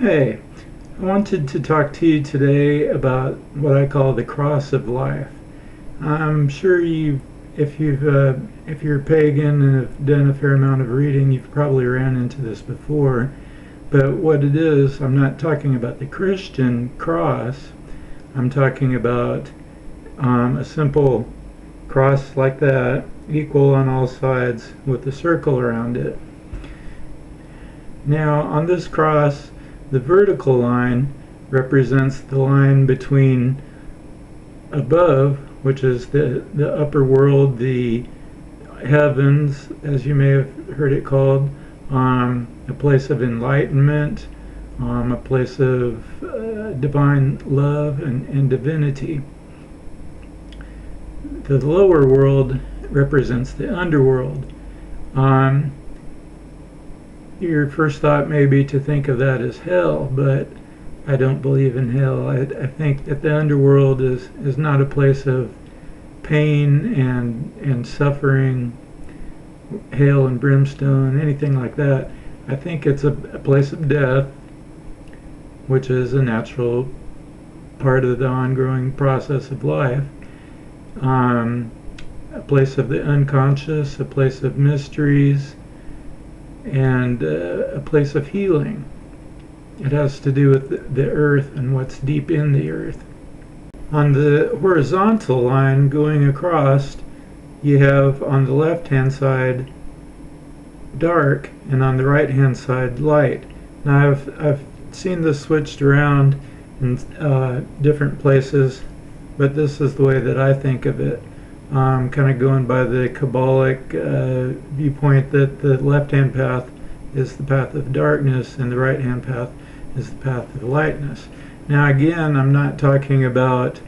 Hey, I wanted to talk to you today about what I call the cross of life. I'm sure if you're pagan and have done a fair amount of reading, you've probably ran into this before. But what it is, I'm not talking about the Christian cross. I'm talking about a simple cross like that, equal on all sides, with a circle around it. Now, on this cross, the vertical line represents the line between above, which is the upper world, the heavens, as you may have heard it called, a place of enlightenment, a place of divine love and divinity. The lower world represents the underworld. Your first thought may be to think of that as hell, but I don't believe in hell. I think that the underworld is not a place of pain and suffering, hail and brimstone, anything like that. I think it's a place of death, which is a natural part of the ongoing process of life. A place of the unconscious, a place of mysteries, and a place of healing. It has to do with the earth and what's deep in the earth. On the horizontal line going across, you have on the left hand side dark and on the right hand side light. Now I've seen this switched around in different places, but this is the way that I think of it. Kind of going by the Kabbalic viewpoint that the left-hand path is the path of darkness and the right-hand path is the path of lightness. Now again, I'm not talking about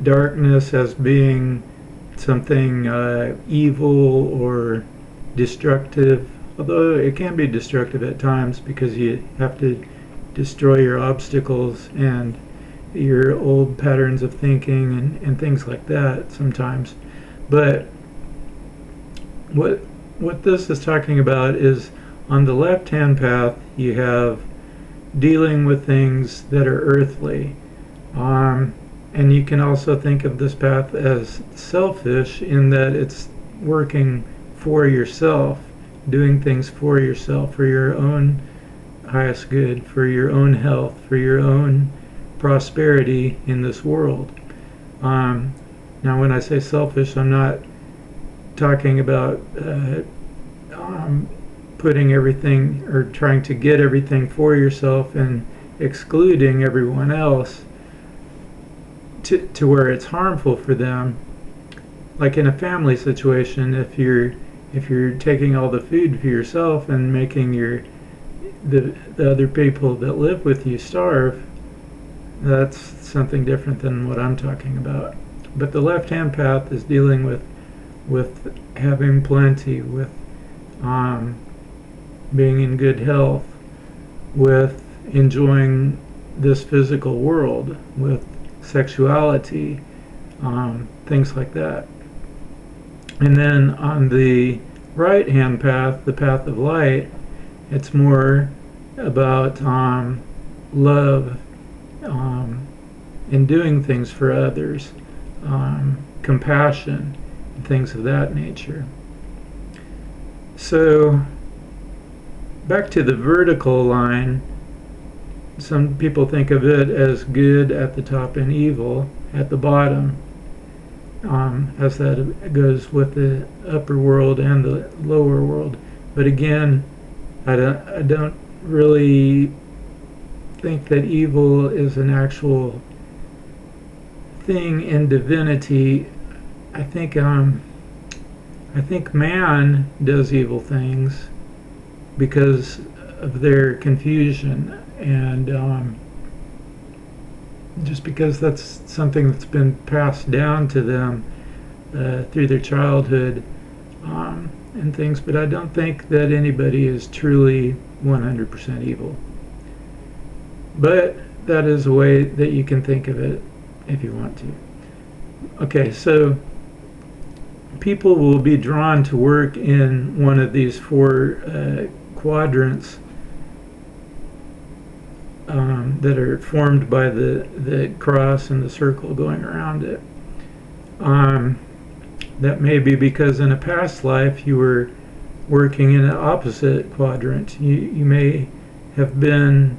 darkness as being something evil or destructive, although it can be destructive at times because you have to destroy your obstacles and your old patterns of thinking and things like that sometimes. But what this is talking about is on the left hand path you have dealing with things that are earthly, and you can also think of this path as selfish in that it's working for yourself, doing things for yourself, for your own highest good, for your own health, for your own prosperity in this world. Now when I say selfish, I'm not talking about putting everything or trying to get everything for yourself and excluding everyone else to where it's harmful for them. Like in a family situation, if you're taking all the food for yourself and making the other people that live with you starve, that's something different than what I'm talking about. But the left-hand path is dealing with having plenty, with being in good health, with enjoying this physical world, with sexuality, things like that. And then on the right-hand path, the path of light, it's more about love, in doing things for others, compassion, and things of that nature. So back to the vertical line, some people think of it as good at the top and evil at the bottom, as that goes with the upper world and the lower world. But again, I don't really think that evil is an actual thing in divinity. I think man does evil things because of their confusion and just because that's something that's been passed down to them through their childhood and things. But I don't think that anybody is truly 100% evil. But that is a way that you can think of it if you want to. Okay, so people will be drawn to work in one of these four quadrants that are formed by the cross and the circle going around it. That may be because in a past life you were working in an opposite quadrant. You may have been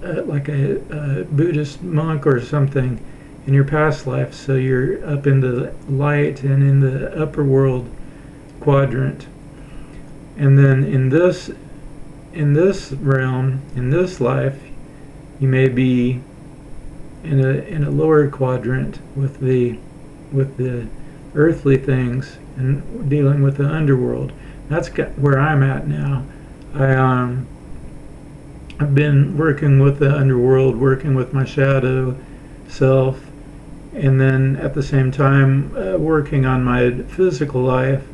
like a Buddhist monk or something in your past life, so you're up in the light and in the upper world quadrant. And then in this realm, in this life, you may be in a lower quadrant with the earthly things and dealing with the underworld. That's where I'm at now. I've been working with the underworld, working with my shadow self, and then at the same time working on my physical life,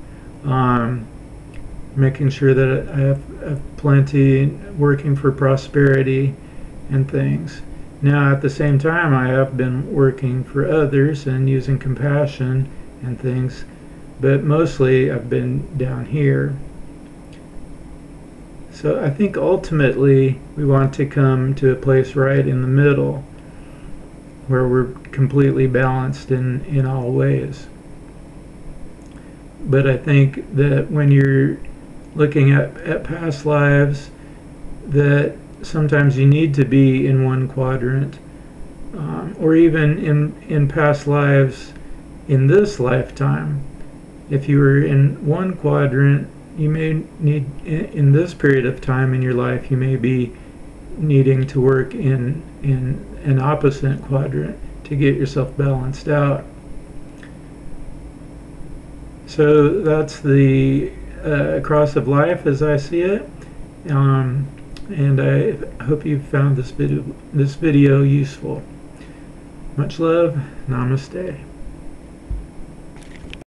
making sure that I have plenty, working for prosperity and things. Now at the same time I have been working for others and using compassion and things, but mostly I've been down here. So I think ultimately we want to come to a place right in the middle where we're completely balanced in all ways. But I think that when you're looking at past lives, that sometimes you need to be in one quadrant, or even in past lives in this lifetime. If you were in one quadrant, you may need, in this period of time in your life, you may be needing to work in an opposite quadrant to get yourself balanced out. So that's the cross of life as I see it, and I hope you found this video useful. Much love. Namaste.